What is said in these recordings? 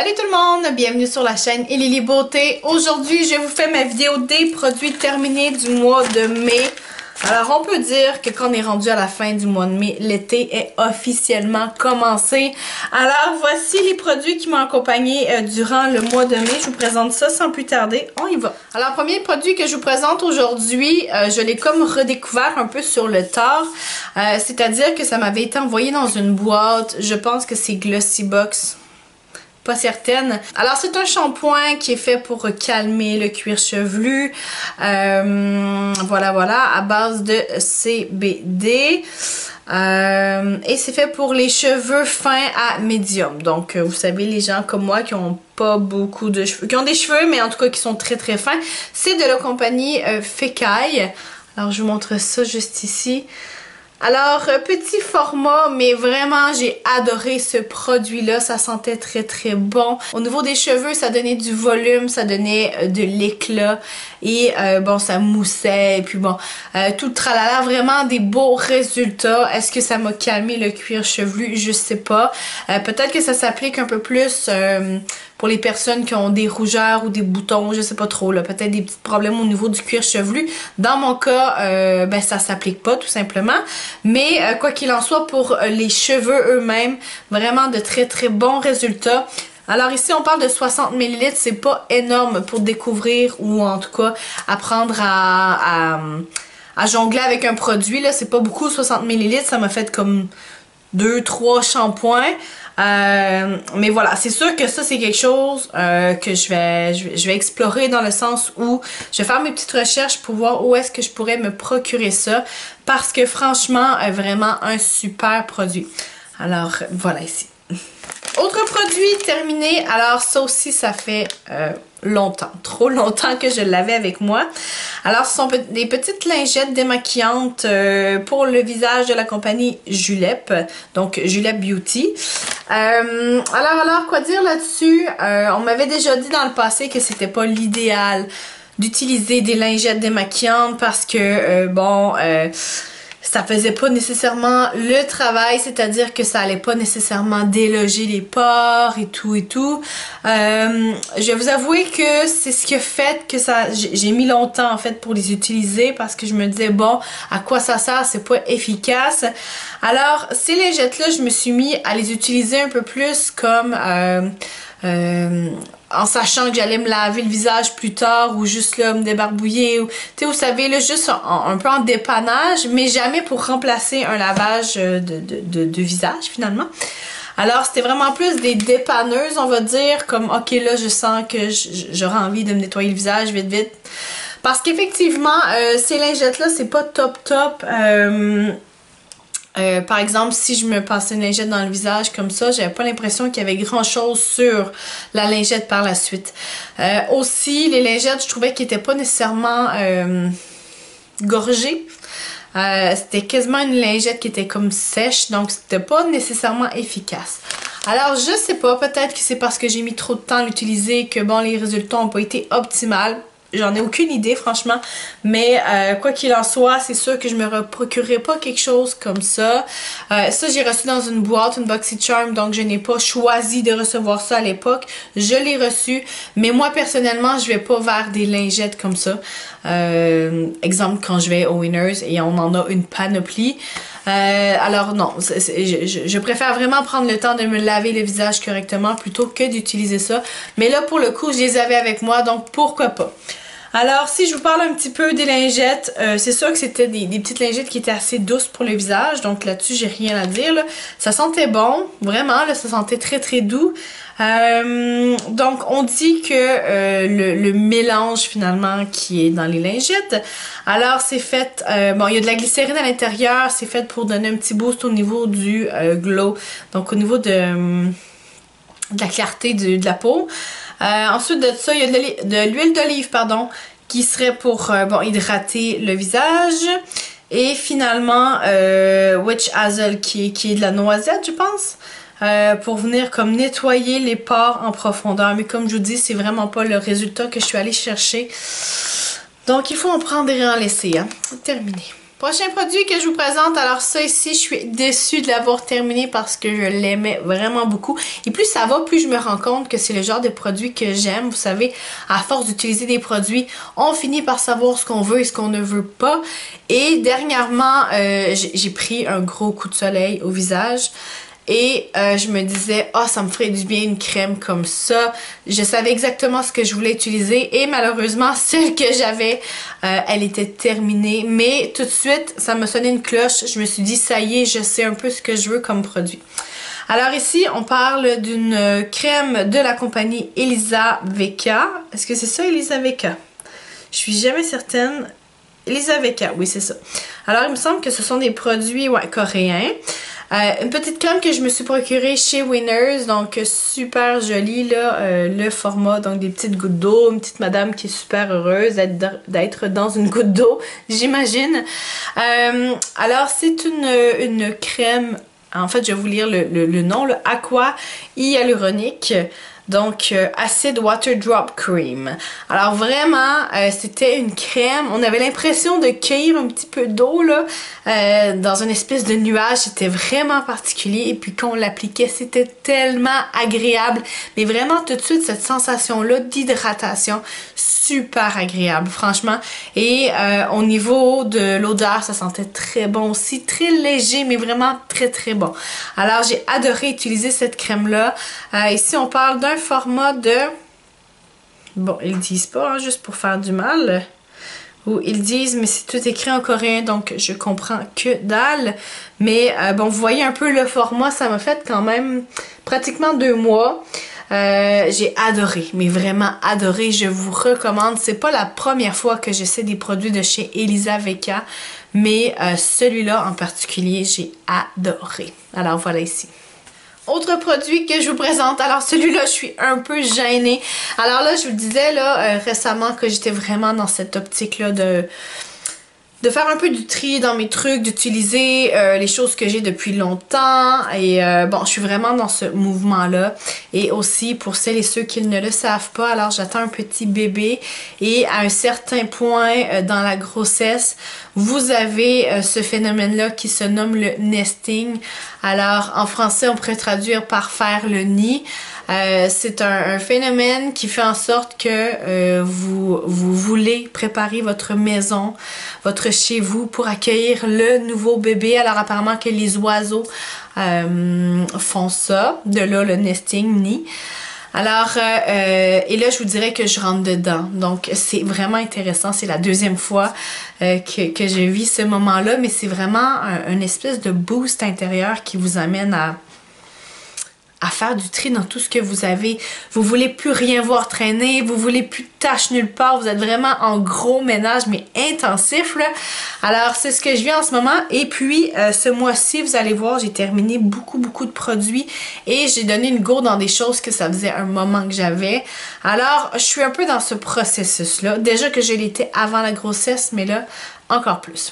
Salut tout le monde, bienvenue sur la chaîne Elili Beauté. Aujourd'hui, je vous fais ma vidéo des produits terminés du mois de mai. Alors, on peut dire que quand on est rendu à la fin du mois de mai, l'été est officiellement commencé. Alors, voici les produits qui m'ont accompagné durant le mois de mai. Je vous présente ça sans plus tarder. On y va. Alors, premier produit que je vous présente aujourd'hui, je l'ai comme redécouvert un peu sur le tard. C'est-à-dire que ça m'avait été envoyé dans une boîte. Je pense que c'est Glossybox. Pas certaine. Alors, c'est un shampoing qui est fait pour calmer le cuir chevelu. Voilà, à base de CBD. Et c'est fait pour les cheveux fins à médium. Donc, vous savez, les gens comme moi qui ont pas beaucoup de cheveux, qui ont des cheveux, mais en tout cas qui sont très très fins. C'est de la compagnie Fekkai. Alors, je vous montre ça juste ici. Alors, petit format, mais vraiment, j'ai adoré ce produit-là. Ça sentait très, très bon. Au niveau des cheveux, ça donnait du volume, ça donnait de l'éclat. Et bon, ça moussait. Et puis bon, tout le tralala, vraiment des beaux résultats. Est-ce que ça m'a calmé le cuir chevelu? Je sais pas. Peut-être que ça s'applique un peu plus pour les personnes qui ont des rougeurs ou des boutons, je sais pas trop, là, peut-être des petits problèmes au niveau du cuir chevelu. Dans mon cas, ben ça s'applique pas tout simplement. Mais quoi qu'il en soit, pour les cheveux eux-mêmes, vraiment de très très bons résultats. Alors ici on parle de 60 ml, c'est pas énorme pour découvrir ou en tout cas apprendre à jongler avec un produit. Là, c'est pas beaucoup 60 ml, ça m'a fait comme 2-3 shampoings. Mais voilà, c'est sûr que ça c'est quelque chose que je vais explorer dans le sens où je vais faire mes petites recherches pour voir où est-ce que je pourrais me procurer ça parce que franchement, vraiment un super produit. Alors voilà ici. Autre produit terminé, alors ça aussi ça fait longtemps, trop longtemps que je l'avais avec moi. Alors ce sont des petites lingettes démaquillantes pour le visage de la compagnie Julep, donc Julep Beauty. Alors quoi dire là-dessus? On m'avait déjà dit dans le passé que c'était pas l'idéal d'utiliser des lingettes démaquillantes parce que ça faisait pas nécessairement le travail, c'est-à-dire que ça allait pas nécessairement déloger les pores et tout et tout. Je vais vous avouer que c'est ce qui a fait que ça, j'ai mis longtemps en fait pour les utiliser parce que je me disais bon, à quoi ça sert, c'est pas efficace. Alors ces lingettes-là, je me suis mis à les utiliser un peu plus comme en sachant que j'allais me laver le visage plus tard ou juste là me débarbouiller ou tu sais vous savez là juste un peu en dépannage mais jamais pour remplacer un lavage de visage finalement. Alors c'était vraiment plus des dépanneuses on va dire comme ok là je sens que j'aurais envie de me nettoyer le visage vite vite parce qu'effectivement ces lingettes là c'est pas top. Par exemple, si je me passais une lingette dans le visage comme ça, j'avais pas l'impression qu'il y avait grand chose sur la lingette par la suite. Aussi, les lingettes, je trouvais qu'ils étaient pas nécessairement gorgées. C'était quasiment une lingette qui était comme sèche, donc c'était pas nécessairement efficace. Alors, je sais pas, peut-être que c'est parce que j'ai mis trop de temps à l'utiliser que bon, les résultats ont pas été optimaux. J'en ai aucune idée franchement, mais quoi qu'il en soit, c'est sûr que je me procurerai pas quelque chose comme ça. Ça j'ai reçu dans une boîte, une BoxyCharm, donc je n'ai pas choisi de recevoir ça à l'époque. Je l'ai reçu, mais moi personnellement, je vais pas vers des lingettes comme ça. Exemple quand je vais au Winners et on en a une panoplie. Alors non, je préfère vraiment prendre le temps de me laver le visage correctement plutôt que d'utiliser ça. Mais là pour le coup, je les avais avec moi, donc pourquoi pas. Alors, si je vous parle un petit peu des lingettes, c'est sûr que c'était des petites lingettes qui étaient assez douces pour le visage. Donc là-dessus, j'ai rien à dire. Là. Ça sentait bon, vraiment, là, ça sentait très très doux. Donc, on dit que le mélange finalement qui est dans les lingettes, alors c'est fait, bon, il y a de la glycérine à l'intérieur, c'est fait pour donner un petit boost au niveau du glow. Donc, au niveau de la clarté de la peau. Ensuite de ça, il y a de l'huile d'olive, pardon, qui serait pour bon, hydrater le visage. Et finalement, Witch Hazel, qui est de la noisette, je pense, pour venir comme nettoyer les pores en profondeur. Mais comme je vous dis, c'est vraiment pas le résultat que je suis allée chercher. Donc, il faut en prendre et en laisser. Hein. C'est terminé. Prochain produit que je vous présente, alors ça ici, je suis déçue de l'avoir terminé parce que je l'aimais vraiment beaucoup. Et plus ça va, plus je me rends compte que c'est le genre de produit que j'aime. Vous savez, à force d'utiliser des produits, on finit par savoir ce qu'on veut et ce qu'on ne veut pas. Et dernièrement, j'ai pris un gros coup de soleil au visage. Et je me disais, oh, ça me ferait du bien une crème comme ça. Je savais exactement ce que je voulais utiliser et malheureusement, celle que j'avais, elle était terminée. Mais tout de suite, ça m'a sonné une cloche. Je me suis dit, ça y est, je sais un peu ce que je veux comme produit. Alors ici, on parle d'une crème de la compagnie Elisa Vecca. Est-ce que c'est ça, Elisa Vecca? Je suis jamais certaine. Elisa Vecca, oui, c'est ça. Alors, il me semble que ce sont des produits coréens. Une petite crème que je me suis procurée chez Winners, donc super jolie là, le format, donc des petites gouttes d'eau, une petite madame qui est super heureuse d'être dans une goutte d'eau, j'imagine. Alors c'est une crème, en fait je vais vous lire le nom, le Aqua Hyaluronique. Donc, Acid Water Drop Cream. Alors vraiment, c'était une crème. On avait l'impression de cueillir un petit peu d'eau là, dans une espèce de nuage. C'était vraiment particulier. Et puis quand on l'appliquait, c'était tellement agréable. Mais vraiment tout de suite, cette sensation-là d'hydratation, super agréable, franchement. Et au niveau de l'odeur, ça sentait très bon aussi. Très léger, mais vraiment très très bon. Alors, j'ai adoré utiliser cette crème-là. Ici, on parle d'un format de... Bon, ils disent pas, hein, juste pour faire du mal. Ou ils disent, mais c'est tout écrit en coréen, donc je comprends que dalle. Mais bon, vous voyez un peu le format, ça m'a fait quand même pratiquement 2 mois. J'ai adoré, mais vraiment adoré. Je vous recommande. C'est pas la première fois que j'essaie des produits de chez Elisa Vecca, mais celui-là en particulier, j'ai adoré. Alors voilà ici. Autre produit que je vous présente, alors celui-là je suis un peu gênée. Alors là je vous disais là récemment que j'étais vraiment dans cette optique là de faire un peu du tri dans mes trucs, d'utiliser les choses que j'ai depuis longtemps et bon je suis vraiment dans ce mouvement là et aussi pour celles et ceux qui ne le savent pas, alors j'attends un petit bébé et à un certain point dans la grossesse vous avez ce phénomène là qui se nomme le nesting. Alors en français on pourrait traduire par faire le nid. C'est un phénomène qui fait en sorte que vous voulez préparer votre maison, votre chez vous pour accueillir le nouveau bébé. Alors apparemment que les oiseaux font ça, de là le nesting, nid. Alors, et là je vous dirais que je rentre dedans, donc c'est vraiment intéressant, c'est la 2e fois que je vis ce moment-là, mais c'est vraiment une espèce de boost intérieur qui vous amène à faire du tri dans tout ce que vous avez. Vous voulez plus rien voir traîner, vous voulez plus de tâches nulle part, vous êtes vraiment en gros ménage, mais intensif là. Alors c'est ce que je vis en ce moment et puis ce mois-ci, vous allez voir, j'ai terminé beaucoup de produits et j'ai donné une go dans des choses que ça faisait un moment que j'avais. Alors je suis un peu dans ce processus-là. Déjà que je l'étais avant la grossesse, mais là, encore plus.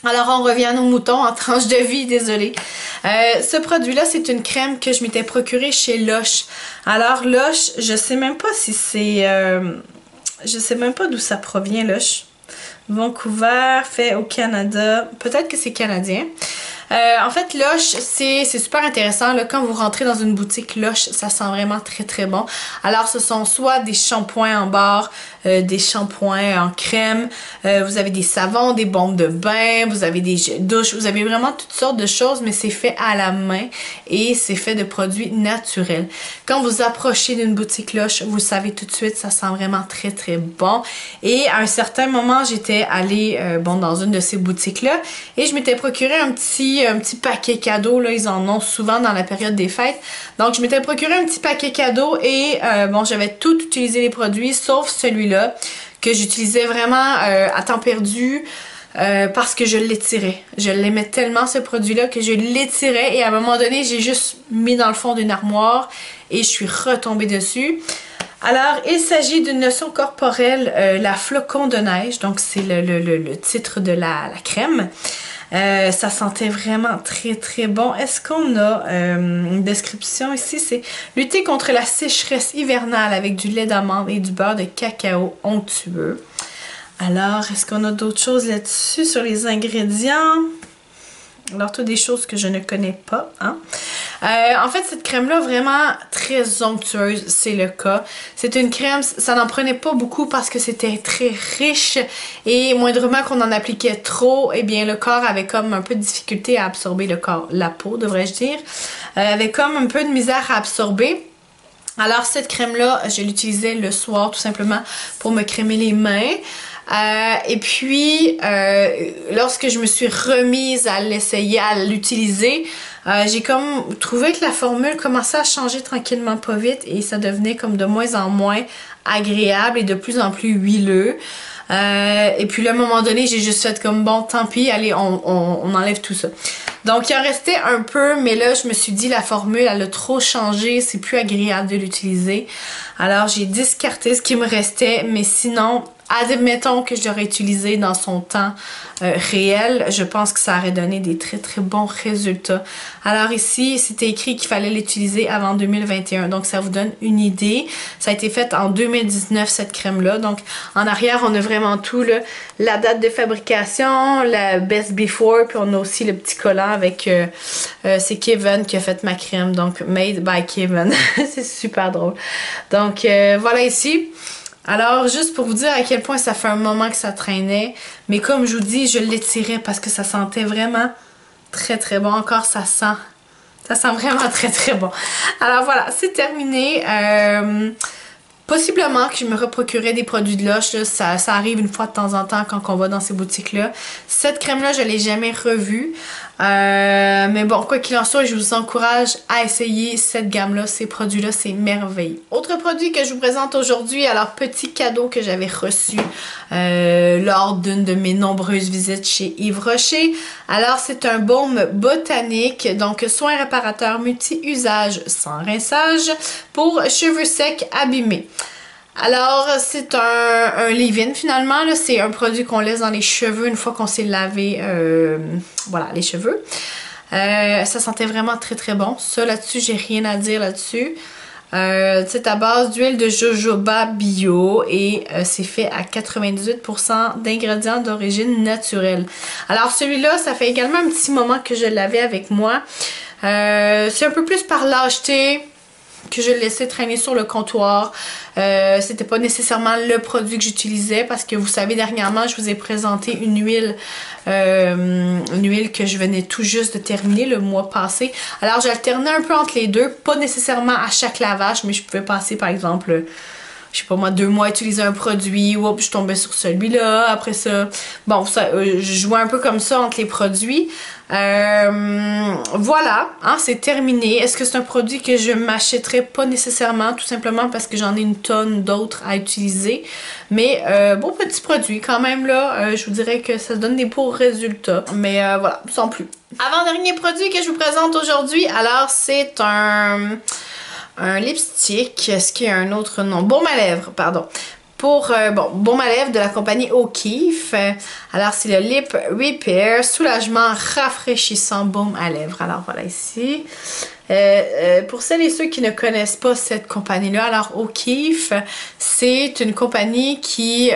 Alors on revient à nos moutons en tranche de vie, désolée. Ce produit-là, c'est une crème que je m'étais procurée chez Lush. Alors Lush, je sais même pas si c'est... je sais même pas d'où ça provient, Lush. Vancouver, fait au Canada. Peut-être que c'est canadien. En fait, Lush, c'est super intéressant. Là, quand vous rentrez dans une boutique Lush, ça sent vraiment très bon. Alors, ce sont soit des shampoings en barre, des shampoings en crème, vous avez des savons, des bombes de bain, vous avez des douches, vous avez vraiment toutes sortes de choses, mais c'est fait à la main et c'est fait de produits naturels. Quand vous approchez d'une boutique Lush, vous savez tout de suite, ça sent vraiment très bon. Et à un certain moment, j'étais allée dans une de ces boutiques-là et je m'étais procuré un petit paquet cadeau, là, ils en ont souvent dans la période des fêtes. Donc je m'étais procuré un petit paquet cadeau et bon, j'avais tout utilisé les produits sauf celui-là que j'utilisais vraiment à temps perdu parce que je l'étirais. Je l'aimais tellement ce produit-là que je l'étirais et à un moment donné, j'ai juste mis dans le fond d'une armoire et je suis retombée dessus. Alors, il s'agit d'une lotion corporelle, la flocon de neige, donc c'est le titre de la crème. Ça sentait vraiment très bon. Est-ce qu'on a une description ici? C'est lutter contre la sécheresse hivernale avec du lait d'amande et du beurre de cacao onctueux. Alors, est-ce qu'on a d'autres choses là-dessus sur les ingrédients? Alors, toutes des choses que je ne connais pas. Hein? En fait, cette crème-là, vraiment très onctueuse, c'est le cas. C'est une crème, ça n'en prenait pas beaucoup parce que c'était très riche et moindrement qu'on en appliquait trop, eh bien, le corps avait comme un peu de difficulté à absorber la peau, devrais-je dire. Avait comme un peu de misère à absorber. Alors, cette crème-là, je l'utilisais le soir tout simplement pour me crémer les mains. Et puis, lorsque je me suis remise à l'essayer, à l'utiliser, j'ai comme trouvé que la formule commençait à changer tranquillement pas vite et ça devenait comme de moins en moins agréable et de plus en plus huileux. Et puis là, à un moment donné, j'ai juste fait comme bon, tant pis, allez, on enlève tout ça. Donc, il en restait un peu, mais là, je me suis dit, la formule, elle a trop changé, c'est plus agréable de l'utiliser. Alors, j'ai discarté ce qui me restait, mais sinon, admettons que je l'aurais utilisé dans son temps réel, je pense que ça aurait donné des très très bons résultats. Alors ici, c'était écrit qu'il fallait l'utiliser avant 2021, donc ça vous donne une idée. Ça a été fait en 2019 cette crème-là, donc en arrière on a vraiment tout, là, la date de fabrication, la best before, puis on a aussi le petit collant avec, c'est Kevin qui a fait ma crème, donc made by Kevin. C'est super drôle. Donc voilà ici. Alors, juste pour vous dire à quel point ça fait un moment que ça traînait, mais comme je vous dis, je l'étirais parce que ça sentait vraiment très très bon. Encore, ça sent vraiment très très bon. Alors voilà, c'est terminé. Possiblement que je me reprocurerai des produits de Lush, là, ça arrive une fois de temps en temps quand on va dans ces boutiques-là. Cette crème-là, je ne l'ai jamais revue. Mais bon, quoi qu'il en soit, je vous encourage à essayer cette gamme-là, ces produits-là, c'est merveilleux. Autre produit que je vous présente aujourd'hui, alors petit cadeau que j'avais reçu lors d'une de mes nombreuses visites chez Yves Rocher. Alors, c'est un baume botanique, donc soin réparateur multi-usage sans rinçage pour cheveux secs abîmés. Alors, c'est un leave-in finalement, c'est un produit qu'on laisse dans les cheveux une fois qu'on s'est lavé voilà, les cheveux. Ça sentait vraiment très très bon. Ça là-dessus, j'ai rien à dire là-dessus. C'est à base d'huile de jojoba bio et c'est fait à 98% d'ingrédients d'origine naturelle. Alors celui-là, ça fait également un petit moment que je l'avais avec moi. C'est un peu plus par lâcheté que je laissais traîner sur le comptoir. C'était pas nécessairement le produit que j'utilisais parce que vous savez, dernièrement, je vous ai présenté une huile que je venais tout juste de terminer le mois passé. Alors, j'alternais un peu entre les deux, pas nécessairement à chaque lavage, mais je pouvais passer, par exemple, je sais pas moi, 2 mois à utiliser un produit, ou je tombais sur celui-là, après ça, bon, je jouais un peu comme ça entre les produits. Voilà, hein, c'est terminé. Est-ce que c'est un produit que je m'achèterais? Pas nécessairement, tout simplement parce que j'en ai une tonne d'autres à utiliser. Mais bon petit produit quand même là, je vous dirais que ça donne des beaux résultats. Mais voilà, sans plus. Avant-dernier produit que je vous présente aujourd'hui, alors c'est un lipstick, est-ce qu'il y a un autre nom? Baume à lèvres, pardon. Pour, baume à lèvres de la compagnie O'Keeffe. Alors, c'est le Lip Repair, soulagement rafraîchissant baume à lèvres. Alors, voilà ici. Pour celles et ceux qui ne connaissent pas cette compagnie-là, alors O'Keeffe, c'est une compagnie qui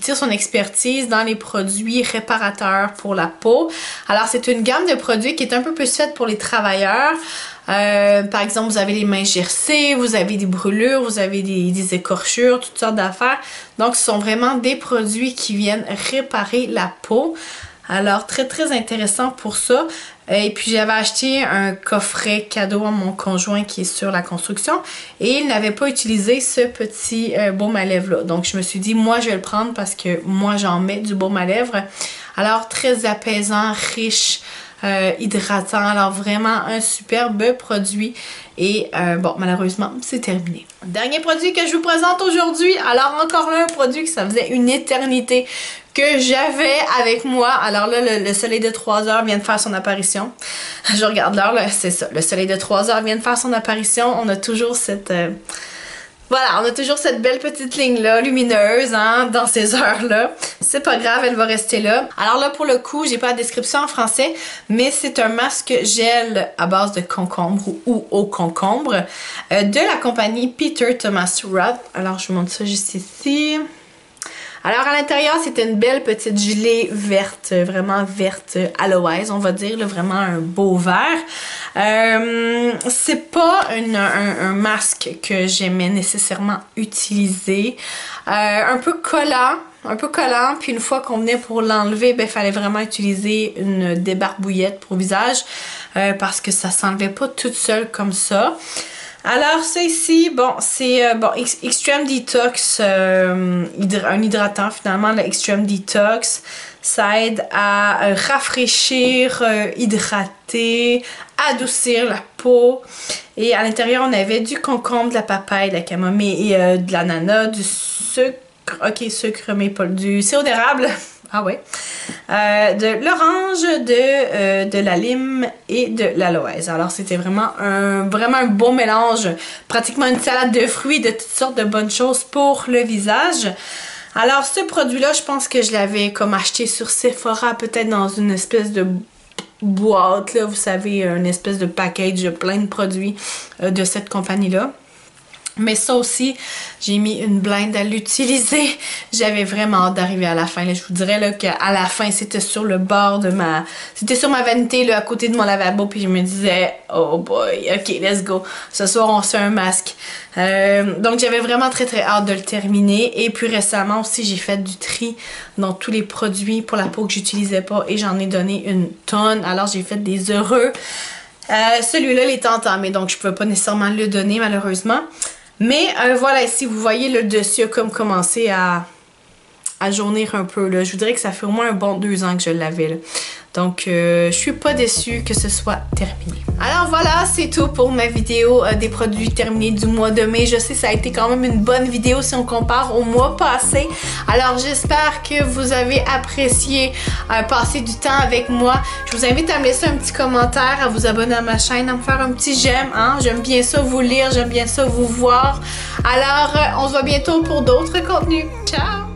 tire son expertise dans les produits réparateurs pour la peau. Alors, c'est une gamme de produits qui est un peu plus faite pour les travailleurs. Par exemple, vous avez les mains gercées, vous avez des brûlures, vous avez des écorchures, toutes sortes d'affaires. Donc, ce sont vraiment des produits qui viennent réparer la peau. Alors, très très intéressant pour ça. Et puis, j'avais acheté un coffret cadeau à mon conjoint qui est sur la construction. Et il n'avait pas utilisé ce petit baume à lèvres-là. Donc, je me suis dit, moi, je vais le prendre parce que moi, j'en mets du baume à lèvres. Alors, très apaisant, riche. Hydratant, alors vraiment un superbe produit et bon malheureusement c'est terminé. Dernier produit que je vous présente aujourd'hui, alors encore là un produit que ça faisait une éternité que j'avais avec moi. Alors là le soleil de 3 heures vient de faire son apparition. Je regarde l'heure là, c'est ça, le soleil de 3 heures vient de faire son apparition. On a toujours cette voilà, on a toujours cette belle petite ligne-là, lumineuse, hein, dans ces heures-là. C'est pas grave, elle va rester là. Alors là, pour le coup, j'ai pas la description en français, mais c'est un masque gel à base de concombre ou au concombre de la compagnie Peter Thomas Roth. Alors, je vous montre ça juste ici. Alors à l'intérieur, c'était une belle petite gelée verte, vraiment verte aloès, on va dire, là, vraiment un beau vert. C'est pas un masque que j'aimais nécessairement utiliser. Un peu collant, puis une fois qu'on venait pour l'enlever, ben, il fallait vraiment utiliser une débarbouillette pour visage parce que ça s'enlevait pas toute seule comme ça. Alors ça ici, bon, c'est Extreme Detox, un hydratant finalement, le Extreme Detox. Ça aide à rafraîchir, hydrater, adoucir la peau. Et à l'intérieur, on avait du concombre, de la papaye, de la camomille, et de l'ananas, du sucre, sucre, mais pas du sirop d'érable. Ah ouais. De l'orange, de la lime et de l'aloès. Alors c'était vraiment un beau mélange, pratiquement une salade de fruits, de toutes sortes de bonnes choses pour le visage. Alors ce produit-là, je pense que je l'avais comme acheté sur Sephora, peut-être dans une espèce de boîte, là, vous savez, une espèce de package, plein de produits de cette compagnie-là. Mais ça aussi, j'ai mis une blinde à l'utiliser. J'avais vraiment hâte d'arriver à la fin. Là, je vous dirais là qu'à la fin, c'était sur le bord de ma... C'était sur ma vanité, là, à côté de mon lavabo. Puis je me disais, oh boy, ok, let's go. Ce soir, on se fait un masque. Donc, j'avais vraiment très très hâte de le terminer. Et puis récemment aussi, j'ai fait du tri dans tous les produits pour la peau que j'utilisais pas. Et j'en ai donné une tonne. Alors, j'ai fait des heureux. Celui-là, il est entamé. Donc, je ne pouvais pas nécessairement le donner, malheureusement. Mais voilà, ici, vous voyez, le dessus a comme commencé à jaunir un peu. Là. Je vous dirais que ça fait au moins un bon 2 ans que je l'avais. Là. Donc, je suis pas déçue que ce soit terminé. Alors voilà, c'est tout pour ma vidéo des produits terminés du mois de mai. Je sais, ça a été quand même une bonne vidéo si on compare au mois passé. Alors, j'espère que vous avez apprécié passer du temps avec moi. Je vous invite à me laisser un petit commentaire, à vous abonner à ma chaîne, à me faire un petit j'aime. Hein? J'aime bien ça vous lire, j'aime bien ça vous voir. Alors, on se voit bientôt pour d'autres contenus. Ciao!